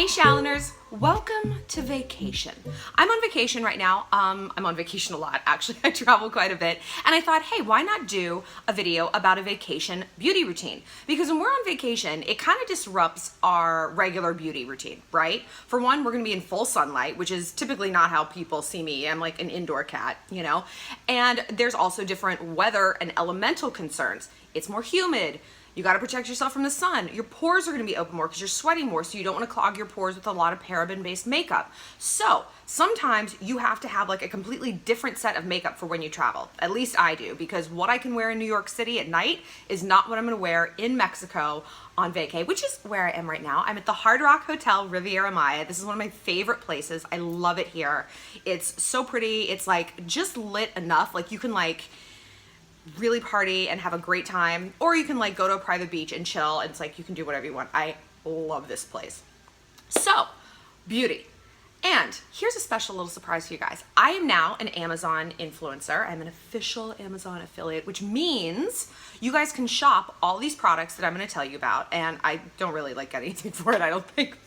Hey Shalloners, welcome to vacation. I'm on vacation right now. I'm on vacation a lot, actually. I travel quite a bit. And I thought, hey, why not do a video about a vacation beauty routine? Because when we're on vacation, it kind of disrupts our regular beauty routine, right? For one, we're gonna be in full sunlight, which is typically not how people see me. I'm like an indoor cat, you know? And there's also different weather and elemental concerns. It's more humid. You got to protect yourself from the sun. Your pores are going to be open more because you're sweating more, so you don't want to clog your pores with a lot of paraben-based makeup. So sometimes you have to have like a completely different set of makeup for when you travel. At least I do, because what I can wear in New York City at night is not what I'm going to wear in Mexico on vacay, which is where I am right now. I'm at the Hard Rock Hotel Riviera Maya. This is one of my favorite places. I love it here. It's so pretty. It's like just lit enough. Like you can like really party and have a great time, or you can like go to a private beach and chill, and it's like you can do whatever you want. I love this place. So beauty. And here's a special little surprise for you guys. I am now an Amazon influencer. I'm an official Amazon affiliate, which means you guys can shop all these products that I'm going to tell you about, and I don't really like get anything for it, I don't think.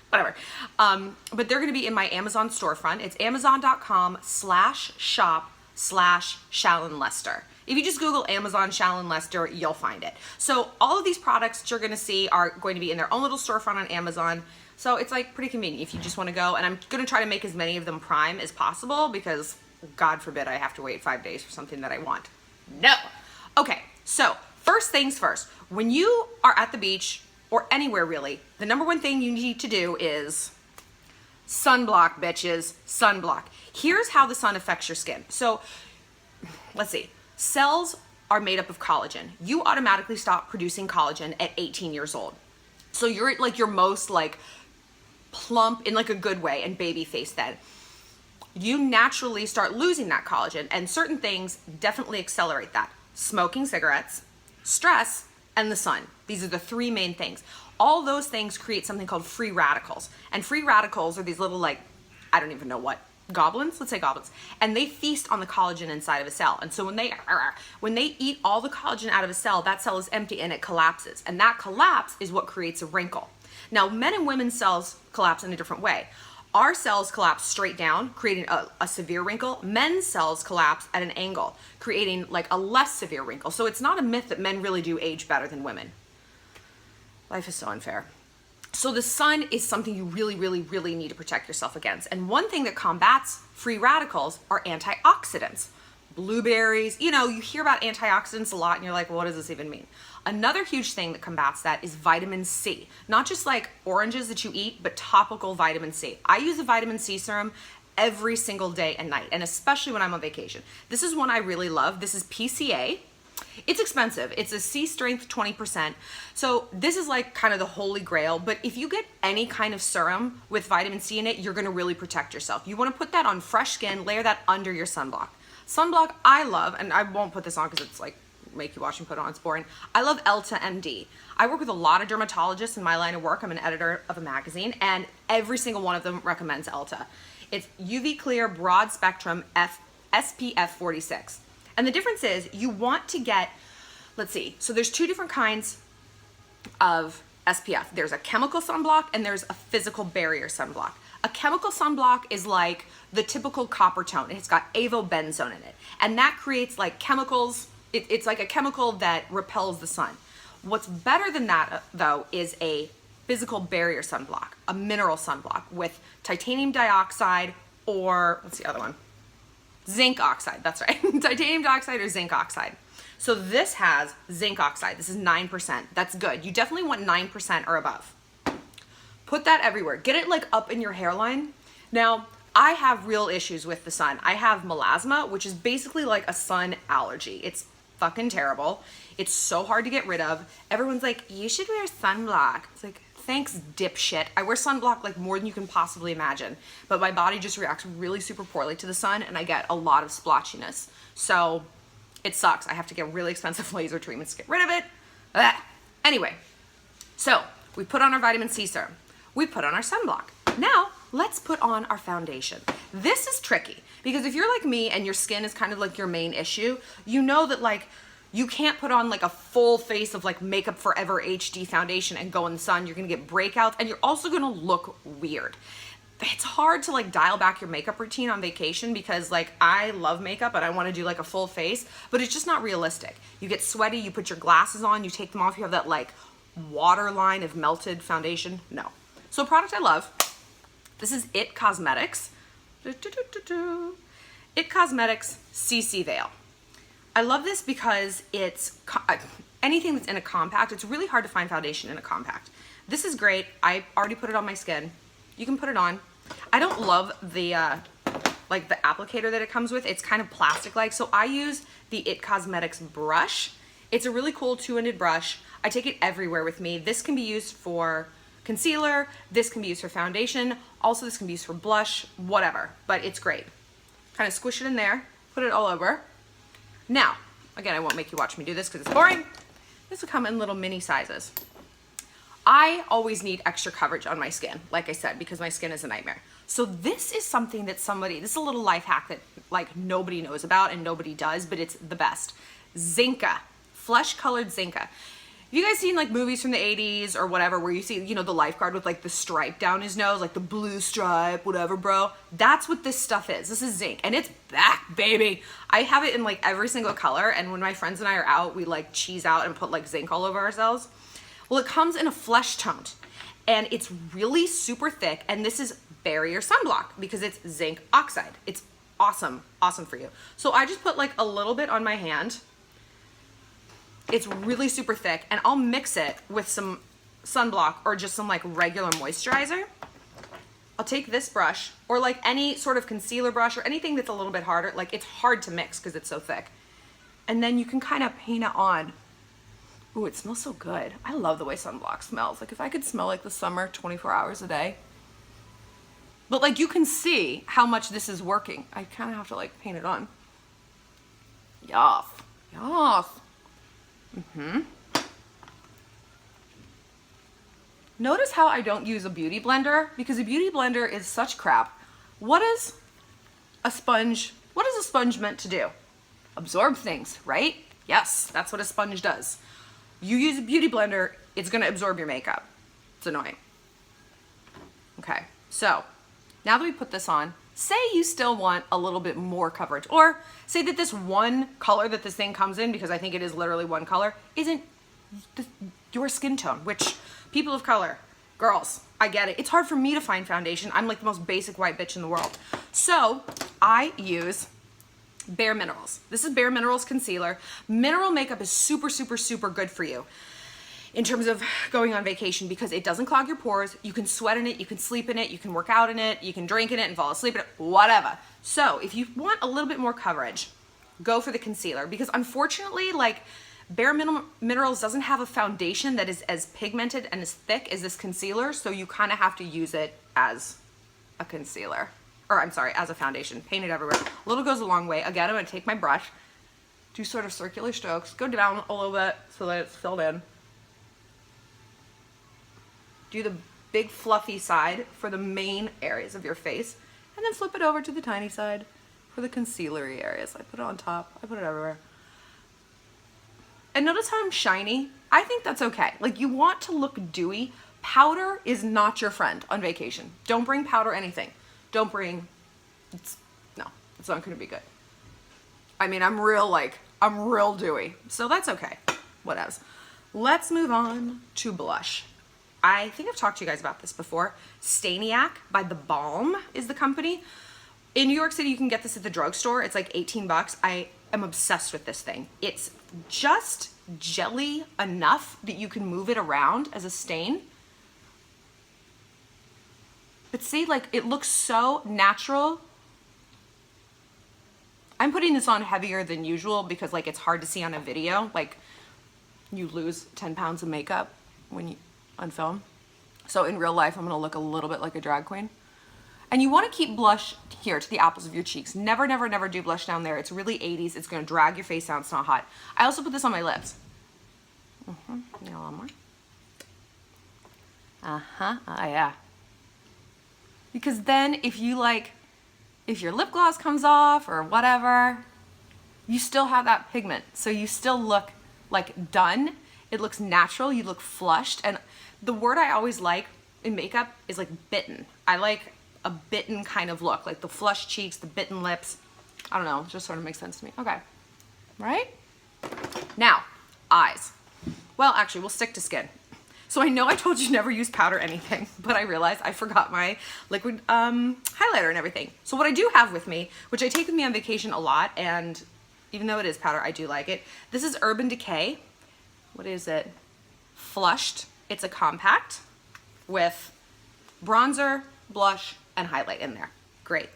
Whatever. But they're going to be in my Amazon storefront. It's amazon.com/shop/Shallon Lester. If you just Google Amazon Shallon Lester, you'll find it. So all of these products that you're going to see are going to be in their own little storefront on Amazon. So it's like pretty convenient if you just want to go. And I'm going to try to make as many of them Prime as possible because God forbid I have to wait 5 days for something that I want. No. Okay. So first things first, when you are at the beach or anywhere really, the number one thing you need to do is sunblock, bitches. Sunblock. Here's how the sun affects your skin. So let's see. Cells are made up of collagen. You automatically stop producing collagen at 18 years old. So you're at like your most like plump in like a good way and baby face then. You naturally start losing that collagen, and certain things definitely accelerate that. Smoking cigarettes, stress, and the sun. These are the three main things. All those things create something called free radicals. And free radicals are these little like, I don't even know what, goblins, let's say goblins, and they feast on the collagen inside of a cell. And so when they eat all the collagen out of a cell, that cell is empty and it collapses, and that collapse is what creates a wrinkle. Now men and women's cells collapse in a different way. Our cells collapse straight down, creating a severe wrinkle. Men's cells collapse at an angle, creating like a less severe wrinkle. So it's not a myth that men really do age better than women. Life is so unfair. So the sun is something you really, really, really need to protect yourself against. And one thing that combats free radicals are antioxidants. Blueberries, you know, you hear about antioxidants a lot and you're like, well, what does this even mean? Another huge thing that combats that is vitamin C. Not just like oranges that you eat, but topical vitamin C. I use a vitamin C serum every single day and night, and especially when I'm on vacation. This is one I really love. This is PCA. It's expensive. It's a C strength 20%. So this is like kind of the holy grail, but if you get any kind of serum with vitamin C in it, you're going to really protect yourself. You want to put that on fresh skin, layer that under your sunblock. Sunblock I love, and I won't put this on because it's like make you wash and put it on, it's boring. I love Elta MD. I work with a lot of dermatologists in my line of work. I'm an editor of a magazine, and every single one of them recommends Elta. It's UV clear, broad spectrum, SPF 46. And the difference is you want to get, let's see, so there's two different kinds of SPF. There's a chemical sunblock and there's a physical barrier sunblock. A chemical sunblock is like the typical copper tone. It's got avobenzone in it. And that creates like chemicals. It's like a chemical that repels the sun. What's better than that though is a physical barrier sunblock, a mineral sunblock with titanium dioxide, or what's the other one? Zinc oxide, that's right. Titanium dioxide or zinc oxide. So this has zinc oxide. This is 9%. That's good. You definitely want 9% or above. Put that everywhere. Get it like up in your hairline. Now, I have real issues with the sun. I have melasma, which is basically like a sun allergy. It's fucking terrible. It's so hard to get rid of. Everyone's like, you should wear sunblock. It's like, thanks, dipshit. I wear sunblock like more than you can possibly imagine, but my body just reacts really super poorly to the sun, and I get a lot of splotchiness. So it sucks. I have to get really expensive laser treatments to get rid of it. Anyway, so we put on our vitamin C serum. We put on our sunblock. Now let's put on our foundation. This is tricky because if you're like me and your skin is kind of like your main issue, you know that like You can't put on like a full face of like Makeup Forever HD foundation and go in the sun. You're gonna get breakouts and you're also gonna look weird. It's hard to like dial back your makeup routine on vacation because like I love makeup and I want to do like a full face, but it's just not realistic. You get sweaty, you put your glasses on, you take them off, you have that like waterline of melted foundation. No. So a product I love, this is It Cosmetics. It Cosmetics CC Veil. I love this because it's anything that's in a compact. It's really hard to find foundation in a compact. This is great. I already put it on my skin. You can put it on. I don't love the like the applicator that it comes with. It's kind of plastic-like, so I use the It Cosmetics brush. It's a really cool two-ended brush. I take it everywhere with me. This can be used for concealer. This can be used for foundation. Also, this can be used for blush, whatever, but it's great. Kind of squish it in there, put it all over. Now, again, I won't make you watch me do this because it's boring. This will come in little mini sizes. I always need extra coverage on my skin, like I said, because my skin is a nightmare. So this is something that this is a little life hack that like nobody knows about and nobody does, but it's the best. Zinca, flesh colored Zinca. Have you guys seen like movies from the 80s or whatever where you see, you know, the lifeguard with like the stripe down his nose, like the blue stripe, whatever, bro? That's what this stuff is. This is zinc and it's back, baby. I have it in like every single color, and when my friends and I are out, we like cheese out and put like zinc all over ourselves. Well, it comes in a flesh toned and it's really super thick, and this is barrier sunblock because it's zinc oxide. It's awesome, awesome for you. So I just put like a little bit on my hand. It's really super thick, and I'll mix it with some sunblock or just some like regular moisturizer. I'll take this brush or like any sort of concealer brush or anything that's a little bit harder. Like it's hard to mix because it's so thick. And then you can kind of paint it on. Ooh, it smells so good. I love the way sunblock smells. Like if I could smell like the summer 24 hours a day. But like you can see how much this is working. I kind of have to like paint it on. Yes, yes. Notice how I don't use a beauty blender, because a beauty blender is such crap. What is a sponge meant to do? Absorb things, right? Yes, that's what a sponge does. You use a beauty blender, it's gonna absorb your makeup. It's annoying. Okay, so now that we put this on, say you still want a little bit more coverage, or say that this one color that this thing comes in, because I think it is literally one color, isn't your skin tone, which people of color, girls, I get it. It's hard for me to find foundation. I'm like the most basic white bitch in the world. So I use Bare Minerals. This is Bare Minerals concealer. Mineral makeup is super, super, super good for you in terms of going on vacation because it doesn't clog your pores. You can sweat in it, you can sleep in it, you can work out in it, you can drink in it and fall asleep in it, whatever. So if you want a little bit more coverage, go for the concealer, because unfortunately, like, Bare Minerals doesn't have a foundation that is as pigmented and as thick as this concealer, so you kind of have to use it as a concealer. Or I'm sorry, as a foundation. Paint it everywhere. A little goes a long way. Again, I'm going to take my brush, do sort of circular strokes, go down a little bit so that it's filled in. Do the big fluffy side for the main areas of your face, and then flip it over to the tiny side for the concealery areas. I put it on top, I put it everywhere. And notice how I'm shiny? I think that's okay. Like, you want to look dewy. Powder is not your friend on vacation. Don't bring powder anything. Don't bring, no, it's not gonna be good. I mean, I'm real dewy. So that's okay, whatevs. Let's move on to blush. I think I've talked to you guys about this before. Staniac by the Balm is the company. In New York City, you can get this at the drugstore. It's like 18 bucks. I am obsessed with this thing. It's just jelly enough that you can move it around as a stain. But see, like, it looks so natural. I'm putting this on heavier than usual because, like, it's hard to see on a video. Like, you lose 10 pounds of makeup when you on film. So in real life, I'm gonna look a little bit like a drag queen. And you wanna keep blush here to the apples of your cheeks. Never, never, never do blush down there. It's really 80s. It's gonna drag your face down. It's not hot. I also put this on my lips. Need a little more. Yeah. Because then if you like, if your lip gloss comes off or whatever, you still have that pigment. So you still look like done. It looks natural, you look flushed. And the word I always like in makeup is like bitten. I like a bitten kind of look, like the flushed cheeks, the bitten lips. I don't know, it just sort of makes sense to me. Okay, right? Now, eyes. Well, actually, we'll stick to skin. So I know I told you never use powder anything, but I realized I forgot my liquid highlighter and everything. So what I do have with me, which I take with me on vacation a lot, and even though it is powder, I do like it. This is Urban Decay. What is it? Flushed. It's a compact with bronzer, blush, and highlight in there. Great.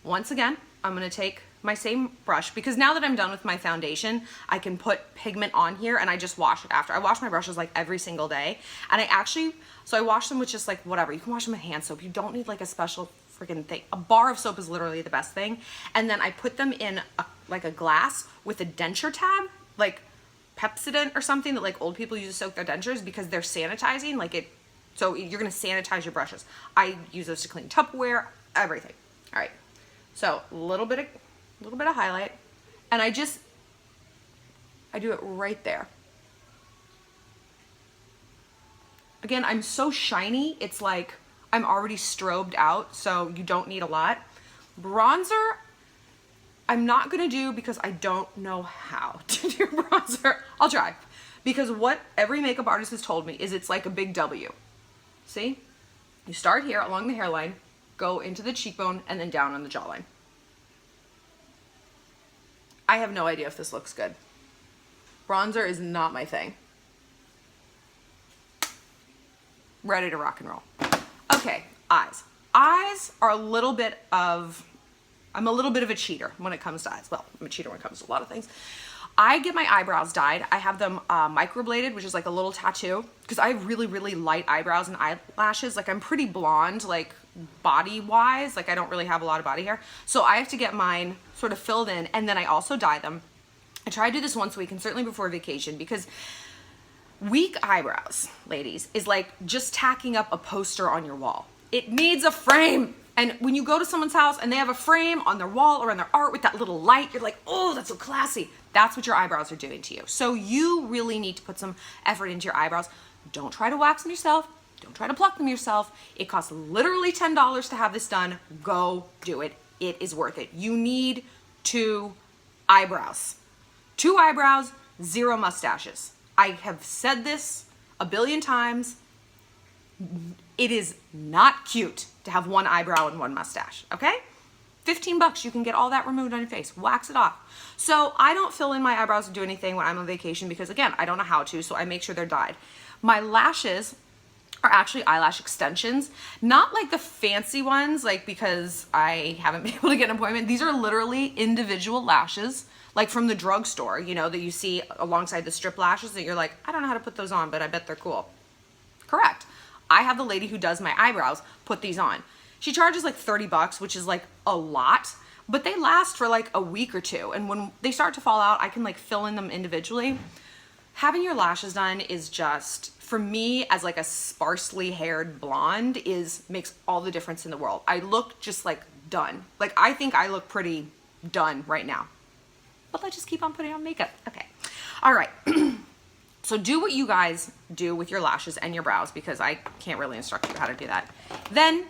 Once again, I'm gonna take my same brush, because now that I'm done with my foundation, I can put pigment on here and I just wash it after. I wash my brushes like every single day. And I wash them with just like whatever. You can wash them with hand soap. You don't need like a special freaking thing. A bar of soap is literally the best thing. And then I put them in like a glass with a denture tab, like Pepsodent or something that like old people use to soak their dentures, because they're sanitizing, like it. So you're gonna sanitize your brushes. I use those to clean Tupperware, everything. All right, so a little bit of highlight, and I do it right there. Again, I'm so shiny, it's like I'm already strobed out, so you don't need a lot. Bronzer, I'm not gonna do because I don't know how to do bronzer. I'll try, because what every makeup artist has told me is it's like a big W. See? You start here along the hairline, go into the cheekbone, and then down on the jawline. I have no idea if this looks good. Bronzer is not my thing. Ready to rock and roll. Okay, eyes. Eyes are I'm a little bit of a cheater when it comes to eyes. Well, I'm a cheater when it comes to a lot of things. I get my eyebrows dyed. I have them microbladed, which is like a little tattoo, because I have really, really light eyebrows and eyelashes. Like I'm pretty blonde, like body-wise. Like I don't really have a lot of body hair. So I have to get mine sort of filled in, and then I also dye them. I try to do this once a week, and certainly before vacation, because weak eyebrows, ladies, is like just tacking up a poster on your wall. It needs a frame. And when you go to someone's house and they have a frame on their wall or on their art with that little light, you're like, oh, that's so classy. That's what your eyebrows are doing to you. So you really need to put some effort into your eyebrows. Don't try to wax them yourself. Don't try to pluck them yourself. It costs literally $10 to have this done. Go do it. It is worth it. You need 2 eyebrows. 2 eyebrows, 0 mustaches. I have said this a billion times. It is not cute to have 1 eyebrow and 1 mustache, okay? $15, you can get all that removed on your face. Wax it off. So I don't fill in my eyebrows or do anything when I'm on vacation, because again, I don't know how to, so I make sure they're dyed. My lashes are actually eyelash extensions, not like the fancy ones, like because I haven't been able to get an appointment. These are literally individual lashes, like from the drugstore, you know, that you see alongside the strip lashes that you're like, I don't know how to put those on, but I bet they're cool. Correct. I have the lady who does my eyebrows put these on. She charges like $30, which is like a lot, but they last for like a week or 2. And when they start to fall out, I can like fill in them individually. Having your lashes done is just, for me as like a sparsely haired blonde, makes all the difference in the world. I look just like done. Like I think I look pretty done right now, but let's just keep on putting on makeup. Okay. All right. So do what you guys do with your lashes and your brows, because I can't really instruct you how to do that. Then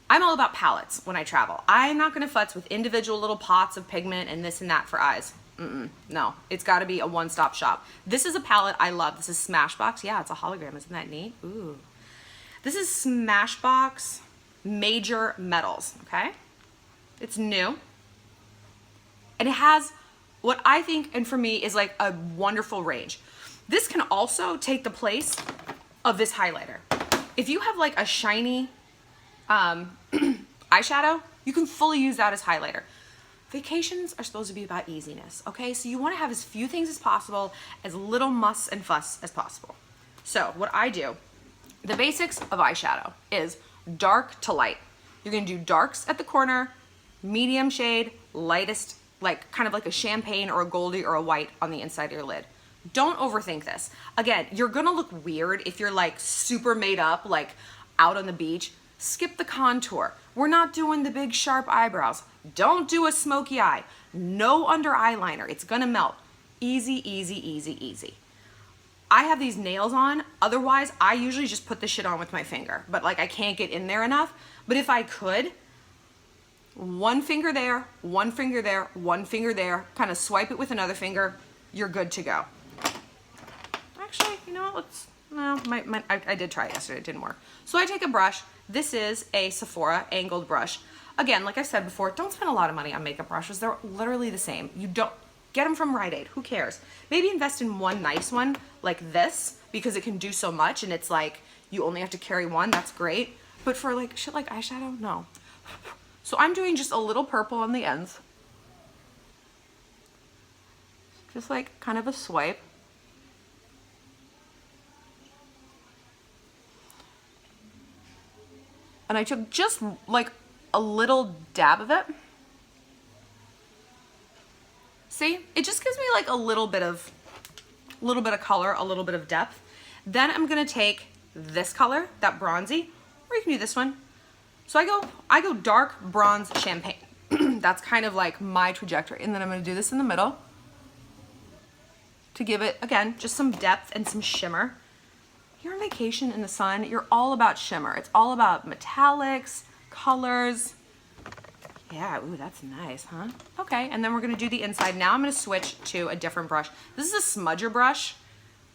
I'm all about palettes when I travel. I'm not gonna futz with individual little pots of pigment and this and that for eyes. No, it's gotta be a one-stop shop. This is a palette I love. This is Smashbox. Yeah, it's a hologram, isn't that neat? Ooh. This is Smashbox Major Metals, okay? It's new. And it has what I think, and for me, is like a wonderful range. This can also take the place of this highlighter. If you have like a shiny eyeshadow, you can fully use that as highlighter. Vacations are supposed to be about easiness, okay? So you wanna have as few things as possible, as little muss and fuss as possible. So what I do, the basics of eyeshadow is dark to light. You're gonna do darks at the corner, medium shade, lightest, like kind of like a champagne or a goldie or a white on the inside of your lid. Don't overthink this. Again, you're gonna look weird if you're like super made up, like out on the beach. Skip the contour. We're not doing the big sharp eyebrows. Don't do a smoky eye. No under eyeliner. It's gonna melt. Easy, easy, easy, easy. I have these nails on. Otherwise, I usually just put this shit on with my finger. But like I can't get in there enough. But if I could, one finger there, one finger there, one finger there, kind of swipe it with another finger, you're good to go. Actually, you know what, I did try it yesterday, it didn't work. So I take a brush. This is a Sephora angled brush. Again, like I said before, don't spend a lot of money on makeup brushes. They're literally the same. You don't, get them from Rite Aid, who cares? Maybe invest in one nice one like this because it can do so much and it's like, you only have to carry one, that's great. But for like shit like eyeshadow, no. So I'm doing just a little purple on the ends. Just like kind of a swipe. And I took just like a little dab of it. See, it just gives me like a little bit of color, a little bit of depth. Then I'm gonna take this color, that bronzy, or you can do this one. So I go dark bronze champagne. That's kind of like my trajectory. And then I'm gonna do this in the middle to give it, again, just some depth and some shimmer. You're on vacation in the sun, you're all about shimmer. It's all about metallics, colors. Yeah, ooh, that's nice, huh? Okay, and then we're gonna do the inside. Now I'm gonna switch to a different brush. This is a Smudger Brush,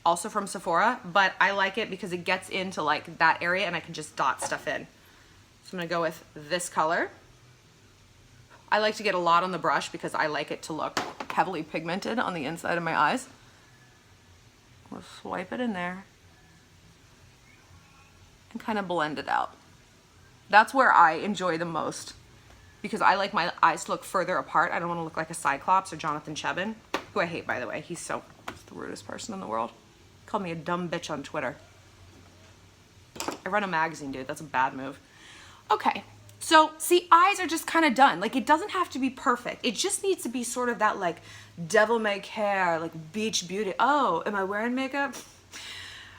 also from Sephora, but I like it because it gets into like that area and I can just dot stuff in. So I'm gonna go with this color. I like to get a lot on the brush because I like it to look heavily pigmented on the inside of my eyes. We'll swipe it in there and kind of blend it out. That's where I enjoy the most because I like my eyes to look further apart. I don't want to look like a Cyclops or Jonathan Cheban, who I hate, by the way. He's the rudest person in the world. He called me a dumb bitch on Twitter. I run a magazine, dude. That's a bad move. Okay, so see, eyes are just kind of done. Like, it doesn't have to be perfect. It just needs to be sort of that like devil may care, like beach beauty. Oh, am I wearing makeup?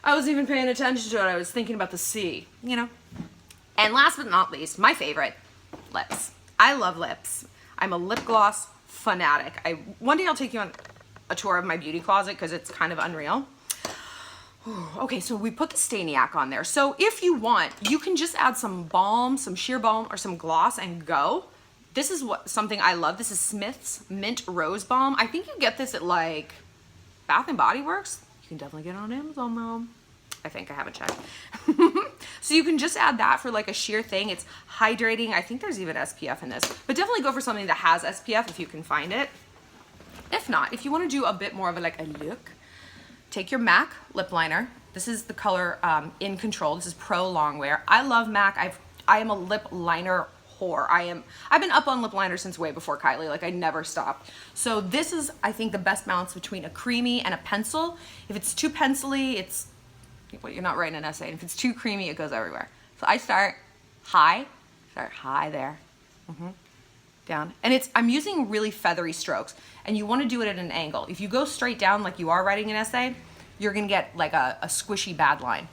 I wasn't even paying attention to it. I was thinking about the sea, you know? And last but not least, my favorite, lips. I love lips. I'm a lip gloss fanatic. One day I'll take you on a tour of my beauty closet because it's kind of unreal. Okay, so we put the Staniac on there. So if you want, you can just add some balm, some sheer balm, or some gloss and go. This is something I love. This is Smith's Mint Rose Balm. I think you get this at like Bath and Body Works. You can definitely get it on Amazon though. I think, I haven't checked. So you can just add that for like a sheer thing. It's hydrating. I think there's even SPF in this, but definitely go for something that has SPF if you can find it. If not, if you want to do a bit more of a look, take your MAC lip liner. This is the color In Control. This is Pro Longwear. I love MAC. I am a lip liner whore. I've been up on lip liner since way before Kylie. Like, I never stopped. So this is, I think, the best balance between a creamy and a pencil. If it's too pencily, it's, well, you're not writing an essay. And if it's too creamy, it goes everywhere. So I start high there, down. And I'm using really feathery strokes, and you want to do it at an angle. If you go straight down like you are writing an essay, you're gonna get like a squishy bad line.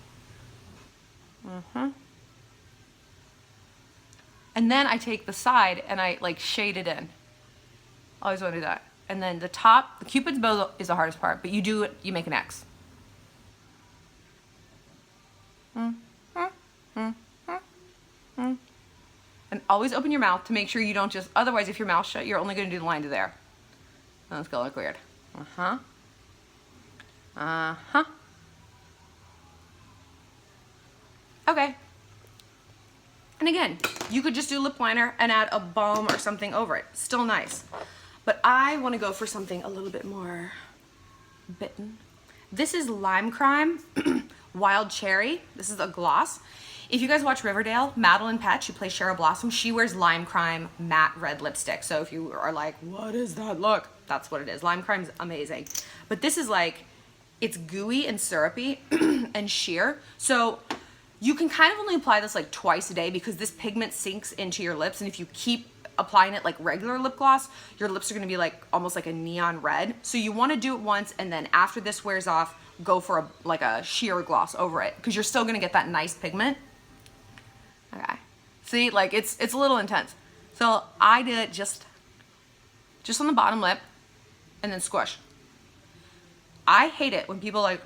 And then I take the side and I like shade it in. Always want to do that. And then the top, the Cupid's bow is the hardest part, but you do it, you make an X. And always open your mouth to make sure you don't just, otherwise if your mouth's shut, you're only going to do the line to there. And it's going to look weird. Okay. And again, you could just do lip liner and add a balm or something over it. Still nice. But I want to go for something a little bit more bitten. This is Lime Crime Wild Cherry. This is a gloss. If you guys watch Riverdale, Madeline Petch, who plays Cheryl Blossom, she wears Lime Crime matte red lipstick. So if you are like, what is that look? That's what it is. Lime Crime's amazing. But this is like, it's gooey and syrupy and sheer. So you can kind of only apply this like twice a day because this pigment sinks into your lips. And if you keep applying it like regular lip gloss, your lips are gonna be like almost like a neon red. So you wanna do it once, and then after this wears off, go for like a sheer gloss over it because you're still gonna get that nice pigment. Okay, See, like it's a little intense. So I did it just on the bottom lip and then squish. I hate it when people like,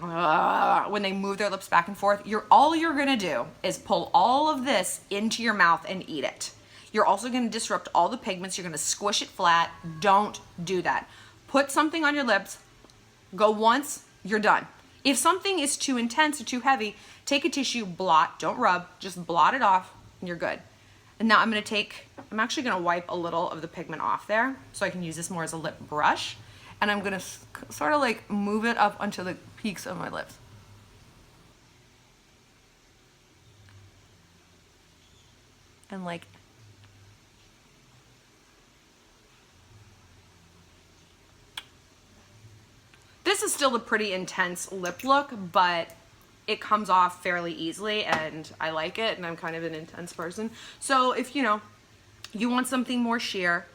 when they move their lips back and forth. All you're gonna do is pull all of this into your mouth and eat it. You're also gonna disrupt all the pigments. You're gonna squish it flat. Don't do that. Put something on your lips, go once, you're done. If something is too intense or too heavy, take a tissue, blot, don't rub, just blot it off and you're good. And now I'm actually gonna wipe a little of the pigment off there so I can use this more as a lip brush. And I'm gonna sort of like move it up onto the peaks of my lips. And like, this is still a pretty intense lip look, but it comes off fairly easily and I like it, and I'm kind of an intense person. So if you want something more sheer,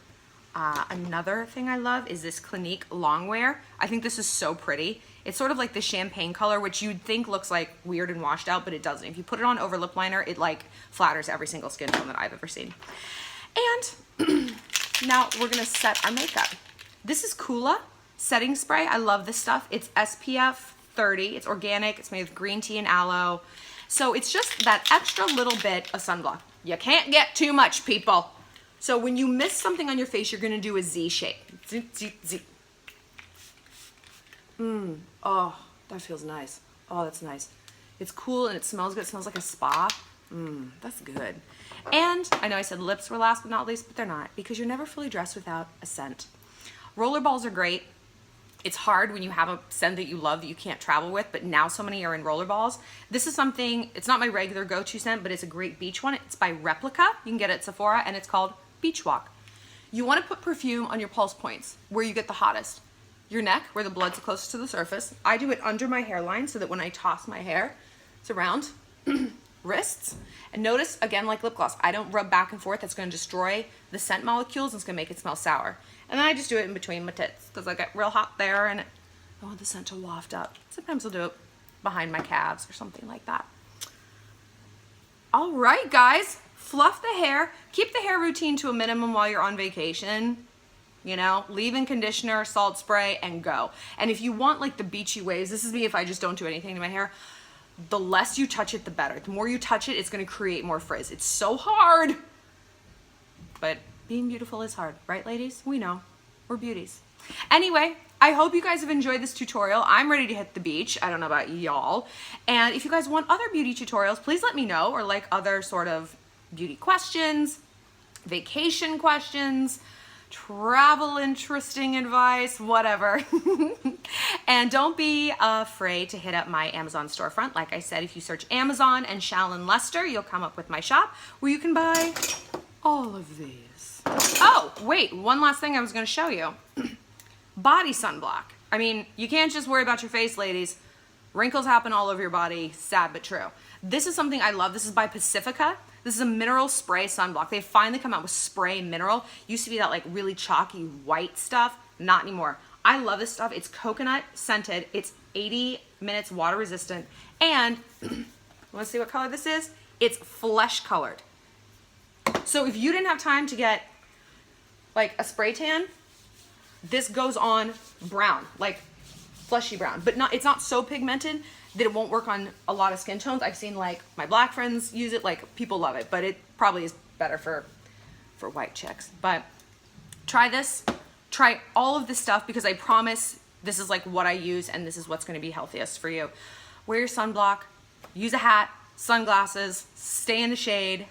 another thing I love is this Clinique Longwear. I think this is so pretty. It's sort of like the champagne color, which you'd think looks like weird and washed out, but it doesn't. If you put it on over lip liner, it like flatters every single skin tone that I've ever seen. And now we're gonna set our makeup. This is Kula setting spray. I love this stuff. It's SPF 30. It's organic. It's made with green tea and aloe. So it's just that extra little bit of sunblock. You can't get too much, people. So when you miss something on your face, you're gonna do a Z shape. Z, Z, Z. Oh, that feels nice. Oh, that's nice. It's cool and it smells good. It smells like a spa. That's good. And I know I said lips were last but not least, but they're not, because you're never fully dressed without a scent. Rollerballs are great. It's hard when you have a scent that you love that you can't travel with, but now so many are in rollerballs. This is something, it's not my regular go-to scent, but it's a great beach one. It's by Replica. You can get it at Sephora, and it's called Beach Walk. You want to put perfume on your pulse points, where you get the hottest. Your neck, where the blood's closest to the surface. I do it under my hairline so that when I toss my hair, it's around. Wrists. And notice, again, like lip gloss, I don't rub back and forth. That's going to destroy the scent molecules and it's going to make it smell sour. And then I just do it in between my tits because I get real hot there and I want the scent to waft up. Sometimes I'll do it behind my calves or something like that. All right, guys. Fluff the hair. Keep the hair routine to a minimum while you're on vacation. You know, leave-in conditioner, salt spray, and go. And if you want like the beachy waves, this is me if I just don't do anything to my hair, the less you touch it, the better. The more you touch it, it's gonna create more frizz. It's so hard. But being beautiful is hard, right, ladies? We know, we're beauties. Anyway, I hope you guys have enjoyed this tutorial. I'm ready to hit the beach. I don't know about y'all. And if you guys want other beauty tutorials, please let me know, or like other sort of beauty questions, vacation questions, travel interesting advice, whatever. And don't be afraid to hit up my Amazon storefront. Like I said, if you search Amazon and Shallon Lester, you'll come up with my shop where you can buy all of these. Oh, wait, one last thing I was gonna show you. Body sunblock. I mean, you can't just worry about your face, ladies. Wrinkles happen all over your body, sad but true. This is something I love. This is by Pacifica. This is a mineral spray sunblock. They finally come out with spray mineral. Used to be that like really chalky white stuff. Not anymore. I love this stuff. It's coconut scented. It's 80 minutes water resistant. And you wanna see what color this is? It's flesh colored. So if you didn't have time to get like a spray tan, this goes on brown, like fleshy brown, but it's not so pigmented that it won't work on a lot of skin tones. I've seen like my black friends use it, like people love it, but it probably is better for white chicks. But try this, try all of this stuff, because I promise this is like what I use and this is what's gonna be healthiest for you. Wear your sunblock, use a hat, sunglasses, stay in the shade,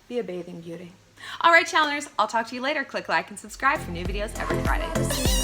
be a bathing beauty. All right, challengers, I'll talk to you later. Click like and subscribe for new videos every Friday.